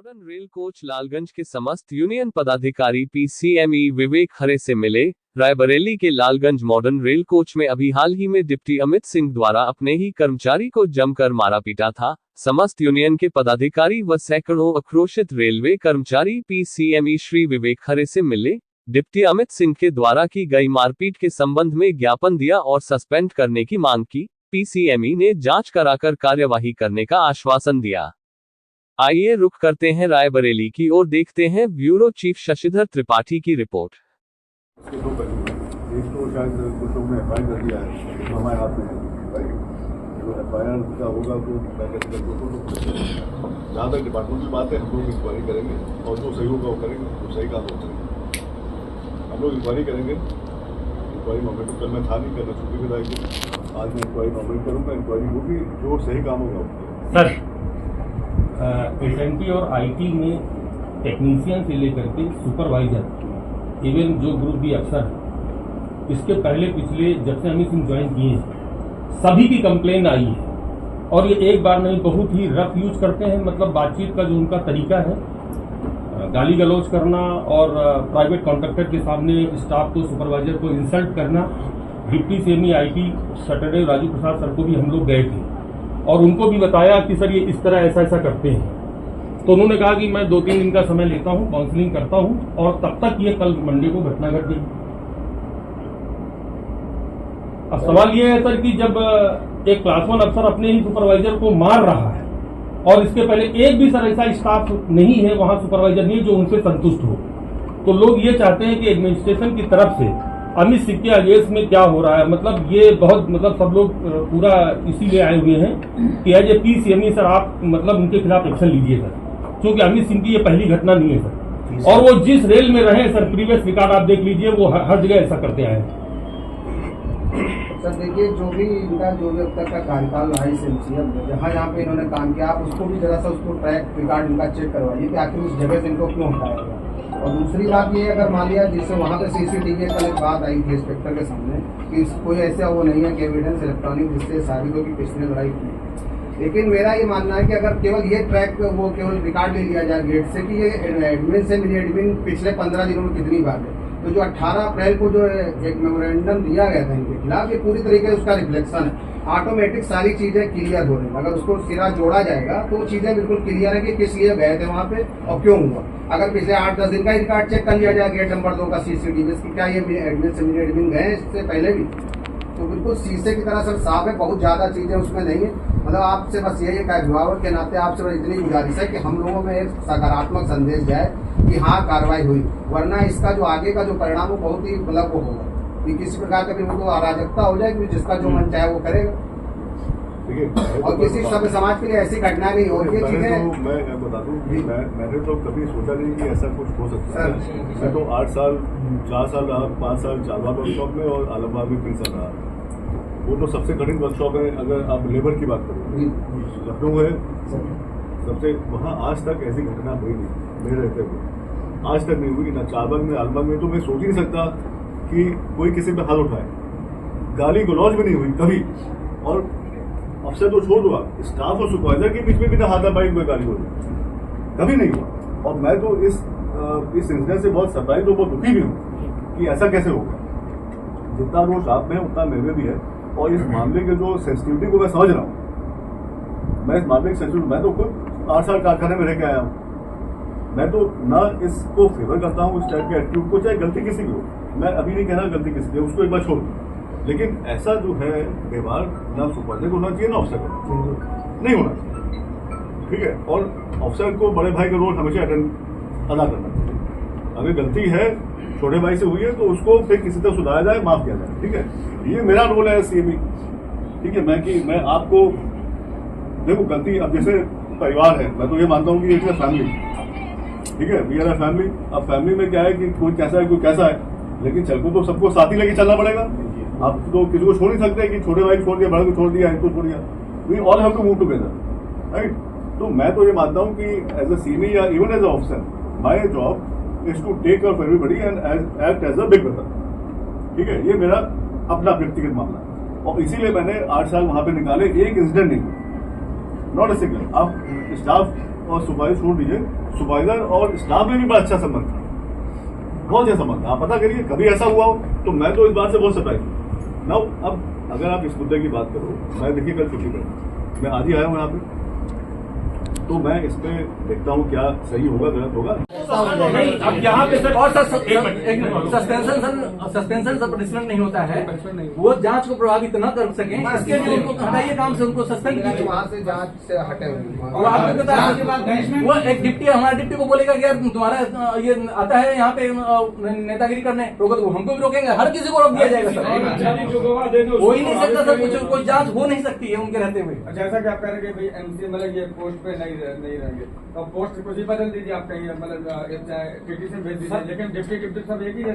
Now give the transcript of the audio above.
Modern rail coach Lalganj के समस्त union पदाधिकारी पीसीएमई विवेक खरे से मिले। रायबरेली के लालगंज मॉडर्न रेल कोच में अभी हाल ही में डिप्टी अमित सिंह द्वारा अपने ही कर्मचारी को जमकर मारा पीटा था। समस्त यूनियन के पदाधिकारी व सैकड़ों आक्रोशित रेलवे कर्मचारी पीसीएमई श्री विवेक खरे से मिले। डिप्टी अमित सिंह के द्वारा की गई मारपीट के संबंध में ज्ञापन दिया और सस्पेंड करने की मांग की। पीसीएमई ने जांच कराकर कार्यवाही करने का आश्वासन दिया। आइए रुख करते हैं रायबरेली की ओर, देखते हैं ब्यूरो चीफ शशिधर त्रिपाठी की रिपोर्ट। एक तो शायद कुछ लोग ने एफआईआर कर दिया है, तो हमारे हाथ में है। जो एफआईआर का होगा तो जहाँ तक डिपार्टमेंट की बात है, हम लोग इंक्वायरी करेंगे और जो सही होगा वो करेंगे, जो सही काम होगा हम लोग इंक्वायरी करेंगे। इंक्वायरी मामले को कल मैं था नहीं, करना छुट्टी पे जाएगी। आज मैं इंक्वायरी मामले करूँगा, इंक्वायरी होगी, जो सही काम होगा सर। एसएनटी और आईटी में टेक्नीशियन से लेकर के सुपरवाइजर इवन जो ग्रुप बी अफसर, इसके पहले पिछले जब से अमित सिंह ज्वाइन किए सभी की कंप्लेन आई है और ये एक बार नहीं बहुत ही रफ यूज करते हैं। मतलब बातचीत का जो उनका तरीका है, गाली गलौज करना और प्राइवेट कॉन्ट्रैक्टर के सामने स्टाफ को, सुपरवाइजर को इंसल्ट करना। Deputy CME IT Saturday Raju Prasad sir को भी हम लोग गए थे और उनको भी बताया कि सर ये इस तरह ऐसा ऐसा करते हैं। तो उन्होंने कहा कि मैं 2-3 दिन का समय लेता हूं, काउंसलिंग करता हूं और तब तक ये कल मंडे को घटना घट गई। अब सवाल ये है सर कि जब एक क्लास 1 अफसर अपने ही सुपरवाइजर को मार रहा है और इसके पहले एक भी सर ऐसा स्टाफ नहीं है, वहां सुपरवाइजर नहीं है जो उनसे संतुष्ट हो, तो लोग ये चाहते हैं कि एडमिनिस्ट्रेशन की तरफ से अमित सिंह के अगेंस्ट में क्या हो रहा है। मतलब ये बहुत सब लोग पूरा इसीलिए आए हुए हैं कि एज ए पीसीएमई सर आप मतलब उनके खिलाफ एक्शन लीजिए सर, क्योंकि अमित सिंह की ये पहली घटना नहीं है सर। और वो जिस रेल में रहे सर, प्रीवियस रिकॉर्ड आप देख लीजिए, वो हर जगह ऐसा करते आए हैं। सर देखिए, जो भी अब तक का कार्यकाल रहा है एमसीएफ जहाँ पे इन्होंने काम किया, आप उसको भी जरा सा उसको ट्रैक रिकॉर्ड इनका चेक करवाइए कि आखिर उस जगह से इनको क्यों हटाया गया। और दूसरी बात ये, अगर मान लिया जिससे वहाँ पे सीसीटीवी कल एक बात आई थी इंस्पेक्टर के सामने कि कोई ऐसा वो नहीं है कि एविडेंस इलेक्ट्रॉनिक जिससे साबित हो कि किसने लड़ाई की। लेकिन मेरा ये मानना है कि अगर केवल ये ट्रैक वो केवल रिकॉर्ड ले लिया जाए गेट से कि ये एडमिन से मिली, एडमिन पिछले 15 दिनों में कितनी बार है, तो जो 18 अप्रैल को जो एक मेमोरेंडम दिया गया था इनके खिलाफ, ये पूरी तरीके से उसका रिफ्लेक्शन है। ऑटोमेटिक सारी चीजें क्लियर हो रही है। अगर उसको सिरा जोड़ा जाएगा तो चीजें बिल्कुल क्लियर है कि किस लिए गए थे वहां पे और क्यों हुआ। अगर पिछले 8-10 दिन का रिकॉर्ड चेक कर लिया जाए गेट नंबर 2 का सीसीटीवी की, क्या ये एडमिन से मिले एडमिन गए इससे पहले भी, तो बिल्कुल शीशे की तरह सब साफ है। बहुत ज्यादा चीजें उसमें नहीं है। मतलब आपसे बस यही एक अभिभावक के नाते आपसे बस इतनी गुजारिश है कि हम लोगों में एक सकारात्मक संदेश जाए कि हाँ कार्रवाई हुई, वरना इसका जो आगे का जो परिणाम वो बहुत ही मतलब वो होगा कि किसी प्रकार का भी उनको अराजकता हो जाए कि जिसका जो मन चाहे वो करेगा। और किसी सब समाज के लिए ऐसी घटना नहीं हो। ये चीजें मैं बता दूं कि मैंने तो कभी सोचा नहीं कि ऐसा कुछ हो सकता है। मैं तो 8 साल 4 साल रहा, 5 साल चालबाग वर्कशॉप में और आलमबाग में 3 साल रहा। वो तो सबसे कठिन वर्कशॉप है अगर आप लेबर की बात करें। लखनऊ है सबसे, वहाँ आज तक ऐसी घटना हुई नहीं मेरे रहते हुए, आज तक नहीं हुई ना चालबाग में आलमबाग में। तो मैं सोच ही नहीं सकता कि कोई किसी पे हाथ उठाए। गाली गलौज भी नहीं हुई कभी, और अफसर तो छोड़ दो, आप स्टाफ और सुपरवाइजर के बीच में भी ना हाथापाई में गाली गलौज कभी नहीं हुआ। और मैं तो इस इंसिडेंट से बहुत सरप्राइज और बहुत दुखी भी हूँ कि ऐसा कैसे होगा। जितना रोज आप में उतना मेरे भी है, और इस मामले के जो सेंसिटिविटी को मैं समझ रहा हूँ। मैं इस मामले की सेंसिटिविटी, मैं तो खुद 8 साल कारखाने में रह के आया हूँ। मैं तो ना इसको फेवर करता हूँ इस टाइप के एटीट्यूड को, चाहे गलती किसी की हो। मैं अभी नहीं कह रहा गलती किसी की, उसको एक बार छोड़, लेकिन ऐसा जो है व्यवहार ना सुपरवाइजर को होना चाहिए ना अफसर को नहीं होना चाहिए। ठीक है, और अफसर को बड़े भाई का रोल हमेशा अदा करना चाहिए। अगर गलती है छोटे भाई से हुई है तो उसको फिर किसी तरह सुधारा जाए, माफ किया जाए। ठीक है, ये मेरा रोल है सीएमई। ठीक है, मैं आपको देखो, गलती अब जैसे परिवार है, मैं तो ये मानता हूँ कि इट्स अ फैमिली। ठीक है, वी आर अ फैमिली। अब फैमिली में क्या है कि कोई कैसा है कोई कैसा है, लेकिन चल को तो सबको साथ ही लेके चलना पड़ेगा। आप तो किसी को छोड़ नहीं सकते कि छोटे भाई को छोड़ दिया, बड़े को छोड़ दिया, इनको छोड़ दिया। We all have to move together, right. तो मैं तो ये मानता हूँ कि एज अ सीनियर या even as a officer, my job is to take care of everybody and act as a big brother. ठीक है, ये मेरा अपना व्यक्तिगत मामला है और इसीलिए मैंने 8 साल वहां पे निकाले। एक इंसिडेंट नहीं, नॉट अ सिंगल। आप स्टाफ और सुपरवाइजर छोड़ दीजिए, सुपरवाइजर और स्टाफ में भी बड़ा अच्छा संबंध था, बहुत अच्छा संबंध। आप पता करिए कभी ऐसा हुआ हो तो मैं तो इस बात से बहुत सरप्राइज हूँ। नाउ अब अगर आप इस मुद्दे की बात करो, मैं देखिए कल छुट्टी पर, मैं आज ही आया हूँ यहाँ पे, तो मैं इस पे देखता हूँ क्या सही होगा गलत होगा। नहीं, अब यहाँ पे सर और सस्पेंशन से पनिशमेंट नहीं होता है, वो जांच को प्रभावित न कर सके इसके लिए उनको हटाइए काम से, उनको सस्पेंड कीजिए। वहाँ से जांच से हटे वो आपको पता है, वो एक डिप्टी हमारा डिप्टी को बोलेगा कि यार तुम्हारा ये आता है यहाँ पे नेतागिरी करने, रोको तो हमको भी रोकेंगे, हर किसी को रोक दिया जाएगा सर। हो ही नहीं सकता सर, कुछ कोई जांच हो नहीं सकती है उनके रहते हुए। जैसा कि आप कह रहे हैं कि भाई एमसी मतलब ये पोस्ट पे नहीं रहेंगे, तो पोस्ट कुछ ही बदल दीजिए, आप कहीं मतलब टीटी से भेज दीजिए, लेकिन डिप्टी सब एक ही है।